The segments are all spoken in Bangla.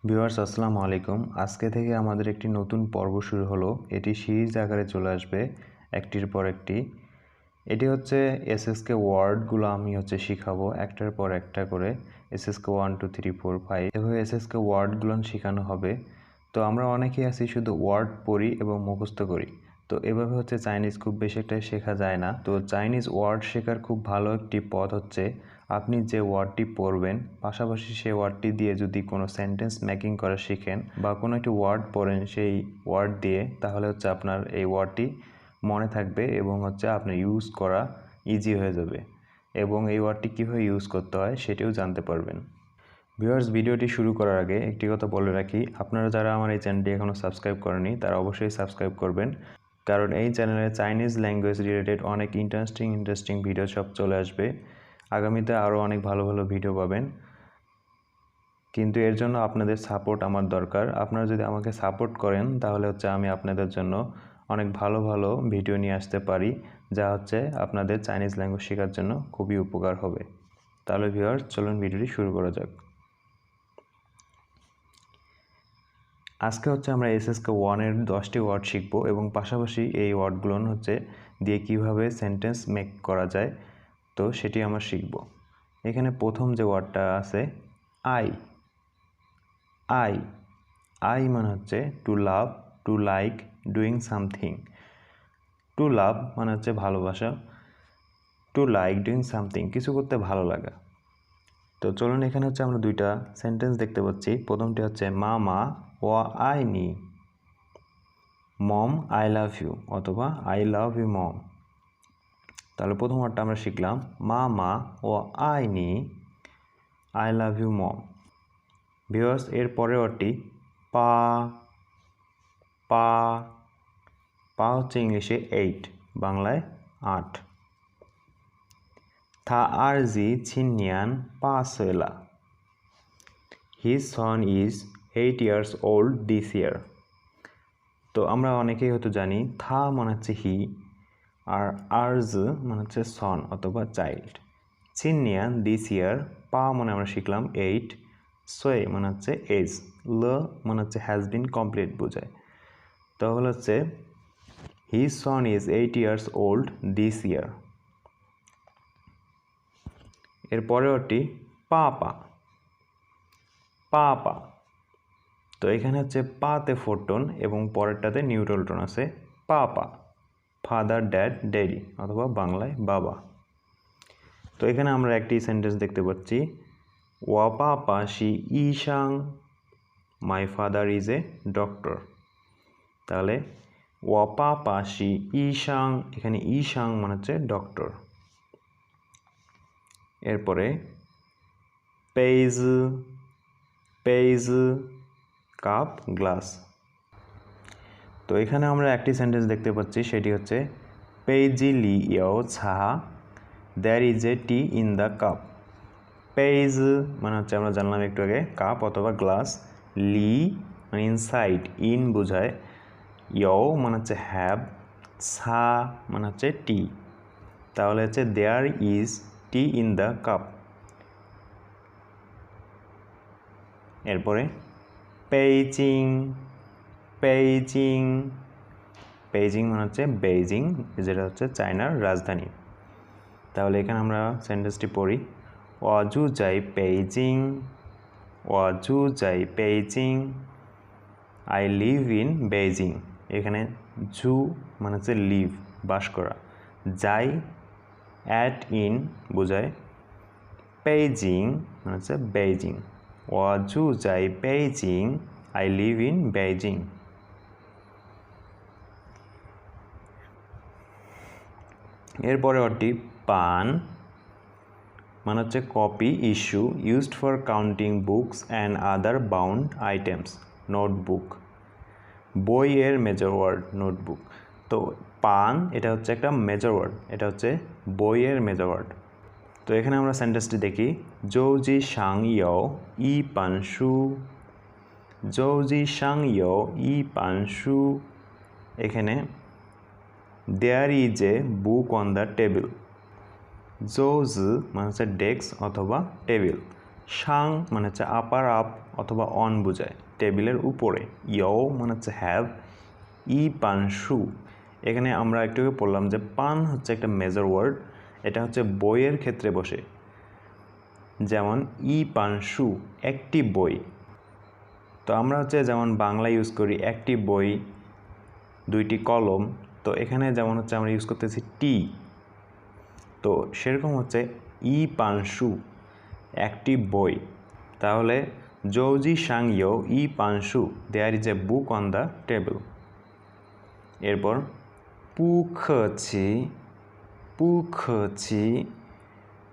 ভিউয়ার্স আসসালামু আলাইকুম। আজকে থেকে আমাদের একটি নতুন পর্ব শুরু হলো। এটি সিরিজ আকারে চলে আসবে একটির পর একটি। এটি হচ্ছে এসএসকে ওয়ার্ডগুলো আমি শিখাবো একটার পর একটা করে। এসএসকে 1 2 3 4 5 এভাবে এসএসকে ওয়ার্ডগুলো শেখানো হবে। তো আমরা অনেকেই আছি শুধু ওয়ার্ড পড়ি এবং মুখস্থ করি। তো এভাবে চাইনিজ খুব বেশি একটা শেখা যায় না। তো চাইনিজ ওয়ার্ড শেখার খুব ভালো একটি পথ হচ্ছে আপনি যে ওয়ার্ডটি পড়বেন পাশাপাশি সেই ওয়ার্ডটি দিয়ে যদি কোনো সেন্টেন্স মেকিং করা শিখেন বা কোনো একটি ওয়ার্ড পড়েন সেই ওয়ার্ড দিয়ে, তাহলে আপনার এই ওয়ার্ডটি মনে থাকবে এবং আপনার ইউজ করা ইজি হয়ে যাবে এবং এই ওয়ার্ডটি কীভাবে ইউজ করতে হয় সেটিও জানতে পারবেন। ভিউয়ার্স, ভিডিওটি শুরু করার আগে একটি কথা বলে রাখি, আপনারা যারা আমার এই চ্যানেলটি এখনও সাবস্ক্রাইব করেনি তারা অবশ্যই সাবস্ক্রাইব করবেন, কারণ এই চ্যানেলে চাইনিজ ল্যাঙ্গুয়েজ রিলেটেড অনেক ইন্টারেস্টিং ভিডিও সব চলে আসবে। আগামীতে আরও অনেক ভালো ভালো ভিডিও পাবেন, কিন্তু এর জন্য আপনাদের সাপোর্ট আমার দরকার। আপনারা যদি আমাকে সাপোর্ট করেন তাহলে আমি আপনাদের জন্য অনেক ভালো ভালো ভিডিও নিয়ে আসতে পারি, যা আপনাদের চাইনিজ ল্যাঙ্গুয়েজ শেখার জন্য খুবই উপকার হবে। তাহলে ভিউয়ার্স, চলুন ভিডিওটি শুরু করা যাক। আজকে আমরা এসএসকে 1-এর 10টি ওয়ার্ড শিখব এবং পাশাপাশি এই ওয়ার্ডগুলো দিয়ে কিভাবে সেন্টেন্স মেক করা যায় তো সেটি আমরা শিখব। এখানে প্রথম যে ওয়ার্ডটা আছে আই। আই আই মানে to love, to like, doing something. To love মানে ভালোবাসা, টু লাইক, ডুইং সামথিং কিছু করতে ভালো লাগা। তো চলুন, এখানে আমরা দুইটা সেন্টেন্স দেখতে পাচ্ছি। প্রথমটি মামা ও আই নি, মম আই লাভ ইউ অথবা আই লাভ ইউ মম। তাহলে প্রথম ওয়ার্ডটা আমরা শিখলাম মামা ও আই নি, I love you mom. Viewers, এর পরের ওয়ার্ডটি পা। পা পা ইংলিশে 8, বাংলায় 8। থা আর জি ছিনিয়ান পা সোয়েলা, his son is 8 years old this year। তো আমরা অনেকেই জানি থা মানে হি আর আর্জ মানে সন অথবা চাইল্ড। ছিনিয়ান দিস ইয়ার, পা মানে আমরা শিখলাম 8, সোয়ে মানে এজ, ল মানে হ্যাজ বিন কমপ্লিট বোঝায়। তাহলে his son is 8 years old this year। এর পরেরটি পাপা। পাপা তো এখানে পাতে ফোরটোন এবং পরেরটাতে নিউট্রাল টোন আছে। পাপা, ফাদার, ড্যাড, ড্যাডি অথবা বাংলায় বাবা। তো এখানে আমরা একটি সেন্টেন্স দেখতে পাচ্ছি ওয়া পাপা শি ইশাং, my father is a doctor. তাহলে ওয়া পাপা শি ইশাং, এখানে ইশাং মানে ডক্টর। এরপরে পেজ। Page cup, glass. তো এখানে আমরা একটি সেন্টেন্স দেখতে পাচ্ছি, সেটি পেইজি লি ইয়ো ছাহা, there is a tea in the cup. পেজ মানে আমরা জানলাম একটু আগে কাপ অথবা গ্লাস। লি মানে ইনসাইড, ইন বোঝায়। ইয়ো মানে হ্যাভ, ছা মানে টি। তাহলে there is tea in the cup. এরপরে পেইজিং। পেইজিং পেইজিং মানে বেইজিং, যেটা চায়নার রাজধানী। তাহলে এখানে আমরা সেন্টেন্সটি পড়ি ওয়াজু যাই পেইজিং, ওয়াজু যাই পেইজিং, আই লিভ ইন বেইজিং। এখানে জু মানে লিভ, বাস করা। যাই অ্যাট ইন বোঝায়। পেইজিং মানে বেইজিং। ওয়াজু যাই পেইজিং, আই লিভ ইন বেইজিং। এরপরে ওটি পান মানে copy, issue, used for counting books and other bound items. Notebook, বইয়ের মেজর ওয়ার্ড নোটবুক। তো পান এটা একটা মেজর ওয়ার্ড, এটা বইয়ের মেজর ওয়ার্ড। তো এখানে আমরা সেন্টেন্সটি দেখি জৌজি শাং ইয়ো ই পানসু, জৌজি শাং ইয়ো ই পানসু। এখানে there is a book on the table. জৌজ মানে ডেস্ক অথবা টেবিল। সাং মানে হচ্ছে আপার আপ অথবা অন বোঝায়, টেবিলের উপরে। ইয়ো মানে হচ্ছে হ্যাভ। ই পান শু, এখানে আমরা একটু পড়লাম যে পান হচ্ছে একটা মেজর ওয়ার্ড, এটা হচ্ছে বইয়ের ক্ষেত্রে বসে। যেমন ই পান শু, একটি বই। তো আমরা হচ্ছে যেমন বাংলা ইউজ করি একটি বই, দুইটি কলম, তো এখানে যেমন হচ্ছে আমরা ইউজ করতেছি টি, তো সেরকম হচ্ছে ই পান শু, একটি বই। তাহলে জৌজি সাং ইয়ো ই পান শু, there is a book on the table. এরপর পুখছি, পুখছি,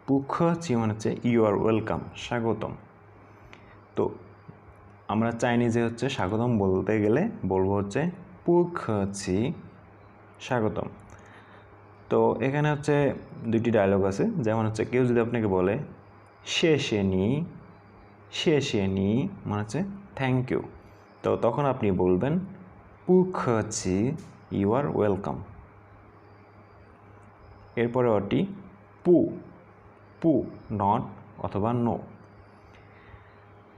পুখছি মানে হচ্ছে ইউ আর ওয়েলকাম, স্বাগতম। তো আমরা চাইনিজে হচ্ছে স্বাগতম বলতে গেলে বলবো হচ্ছে পুখছি, স্বাগতম। তো এখানে হচ্ছে দুইটি ডায়লগ আছে, যেমন হচ্ছে কেউ যদি আপনাকে বলে শেষেনি, শেষেনি মানে হচ্ছে থ্যাংক ইউ, তো তখন আপনি বলবেন পুখছি, ইউ আর ওয়েলকাম। এরপরে ওটি পু, পু নট অথবা নো।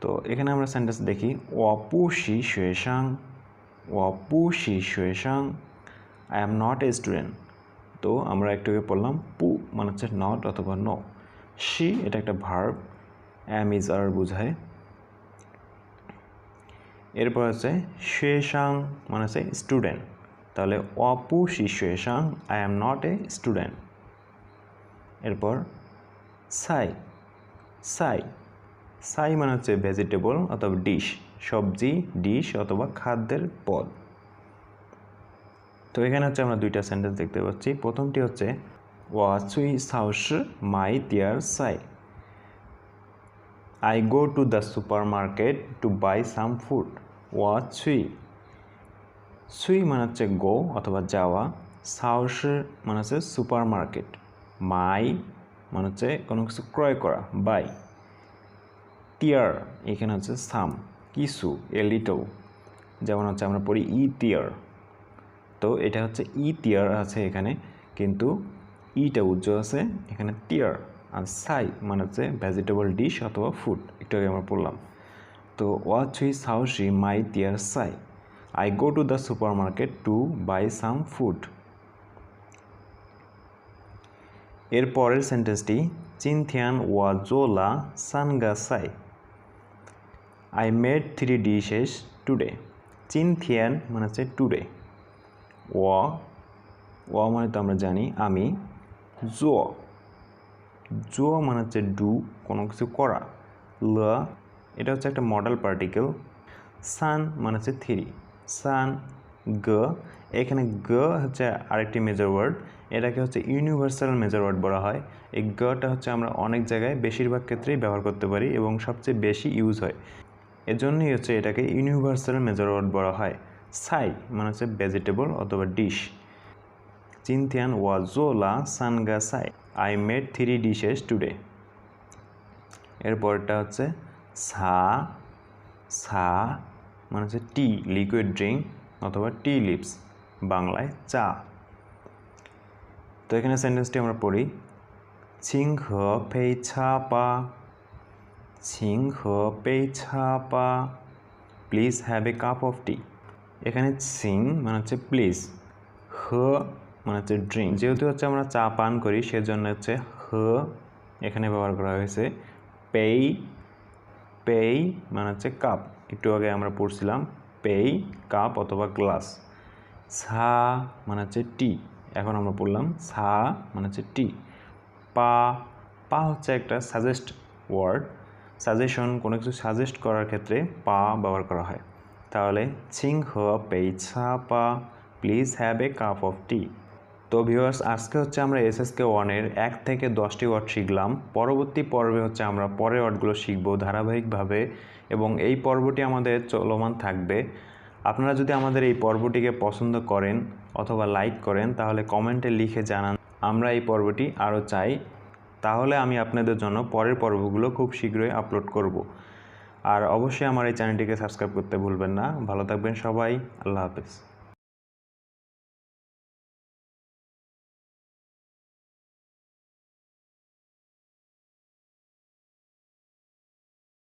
তো এখানে আমরা সেন্টেন্স দেখি, ওয়া পু শি শুয়েশাং, ওয়া পু শি শুয়েশাং, I am not a student. তো আমরা একটু আগে পড়লাম পু মানে হচ্ছে নট অথবা নো, শি এটা একটা ভার্ব, অ্যাম ইজ আর বোঝায়। এরপর হচ্ছে শুয়েশাং মানে হচ্ছে স্টুডেন্ট, তাহলে ওয়া পু শি শুয়েশাং, I am not a student. এরপর সাই, সাই, সাই মানে হচ্ছে ভেজিটেবল অথবা ডিশ, সবজি, ডিশ অথবা খাদ্যের পদ। তো এখানে হচ্ছে আমরা দুইটা সেন্টেন্স দেখতে পাচ্ছি। প্রথমটি হচ্ছে ওয়া চুই সাওশি মাই তিয়ার সাই, I go to the supermarket to buy some food. ওয়া চুই, চুই মানে হচ্ছে গো অথবা যাওয়া, সাওশি মানে হচ্ছে সুপার মার্কেট, মাই মানে হচ্ছে কোনো কিছু ক্রয় করা, বাই, তিয়ার এখানে হচ্ছে সাম কিছু, এ লিটল, যেমন হচ্ছে আমরা পড়ি ই তিয়ার। তো এটা হচ্ছে ই তিয়ার আছে এখানে, কিন্তু ইটা উজ্জ্বল আছে এখানে তিয়ার। আর সাই মানে হচ্ছে ভেজিটেবল ডিশ অথবা ফুড, একটু আগে আমরা পড়লাম। তো ওয়া চুই সাওশি মাই তিয়ার সাই, I go to the supermarket to buy some food. এর পরের সেন্টেন্সটি চিনথিয়ান ওয়া জোলা সানগা সাই, আই মেড 3 ডিশেস টুডে। চিনথিয়ান মানে হচ্ছে টুডে, ওয়া, ওয়া মানে তো আমরা জানি আমি, জো, জো মানে হচ্ছে ডু কোনো কিছু করা, ল এটা হচ্ছে একটা মডেল পার্টিকেল, সান মানে হচ্ছে 3, সান, গ এখানে গ হচ্ছে আরেকটি মেজর ওয়ার্ড, এটাকে হচ্ছে ইউনিভার্সাল মেজর ওয়ার্ড বলা হয়। এই গটা হচ্ছে আমরা অনেক জায়গায় বেশিরভাগ ক্ষেত্রেই ব্যবহার করতে পারি এবং সবচেয়ে বেশি ইউজ হয়, এজন্যই হচ্ছে এটাকে ইউনিভার্সাল মেজর ওয়ার্ড বলা হয়। সাই মানে হচ্ছে ভেজিটেবল অথবা ডিশ, চিনথিয়ান ওয়া জোলা সানগা সাই, আই মেড 3 ডিশেস টুডে। এরপরটা হচ্ছে সা, সা মানে হচ্ছে টি, লিকুইড ড্রিঙ্ক অথবা টি লিভস, বাংলায় চা। তো এখানে সেন্টেন্সটি আমরা পড়ি, ছিং হে পেই ছা পা, ছিং হে পেই ছা পা, please have a cup of tea. এখানে ছিং মানে হচ্ছে প্লিজ, হ মানে হচ্ছে ড্রিঙ্ক, যেহেতু হচ্ছে আমরা চা পান করি সেজন্য হচ্ছে হ এখানে ব্যবহার করা হয়েছে। পেই, পেই মানে হচ্ছে কাপ, একটু আগে আমরা পড়ছিলাম পেই কাপ অথবা গ্লাস। সা মানে হচ্ছে টি, এখন আমরা পড়লাম সা মানে হচ্ছে টি। পা, পা হচ্ছে একটা সাজেস্ট ওয়ার্ড, সাজেশন কোনো কিছু সাজেস্ট করার ক্ষেত্রে পা ব্যবহার করা হয়। তাহলে ছিং হে পেই ছা পা, please have a cup of tea. তো ভিউয়ার্স, আজকে হচ্ছে আমরা এসএসকে 1-এর 1 থেকে 10টি ওয়ার্ড শিখলাম। পরবর্তী পর্বে হচ্ছে আমরা পরের ওয়ার্ডগুলো শিখব ধারাবাহিকভাবে এবং এই পর্বটি আমাদের চলমান থাকবে। আপনারা যদি আমাদের এই পর্বটিকে পছন্দ করেন অথবা লাইক করেন তাহলে কমেন্টে লিখে জানান আমরা এই পর্বটি আরও চাই, তাহলে আমি আপনাদের জন্য পরের পর্বগুলো খুব শীঘ্রই আপলোড করব। আর অবশ্যই আমার এই চ্যানেলটিকে সাবস্ক্রাইব করতে ভুলবেন না। ভালো থাকবেন সবাই, আল্লাহ হাফেজ।